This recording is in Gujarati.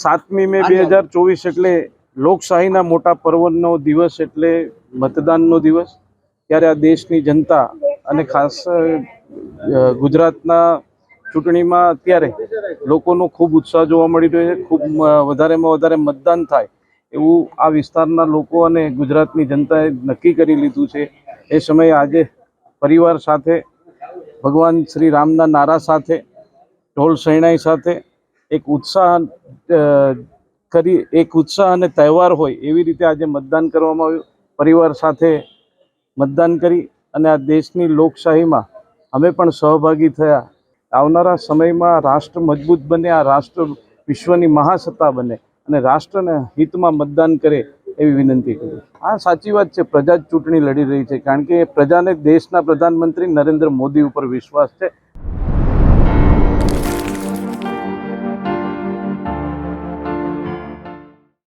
7મી મે 2024 એટલે લોકશાહીના મોટા પર્વનો દિવસ, એટલે મતદાનનો દિવસ. ત્યારે આ દેશની જનતા અને ખાસ ગુજરાતના ચૂંટણીમાં અત્યારે લોકોનો ખૂબ ઉત્સાહ જોવા મળી રહ્યો છે. ખૂબ વધારેમાં વધારે મતદાન થાય એવું આ વિસ્તારના લોકો અને ગુજરાતની જનતાએ નક્કી કરી લીધું છે. એ સમયે આજે પરિવાર સાથે, ભગવાન શ્રી રામના નારા સાથે, ઢોલ શરણાઈ સાથે એક ઉત્સાહ અને તહેવાર હોય એવી રીતે આજે મતદાન કરવામાં આવ્યું. પરિવાર સાથે મતદાન કરી અને આ દેશની લોકશાહીમાં અમે પણ સહભાગી થયા. આવનારા સમયમાં રાષ્ટ્ર મજબૂત બને, આ રાષ્ટ્ર વિશ્વની મહાસત્તા બને અને રાષ્ટ્રના હિતમાં મતદાન કરે એવી વિનંતી કરું. હા, સાચી વાત છે. પ્રજા જ ચૂંટણી લડી રહી છે, કારણ કે પ્રજાને દેશના પ્રધાનમંત્રી નરેન્દ્ર મોદી ઉપર વિશ્વાસ છે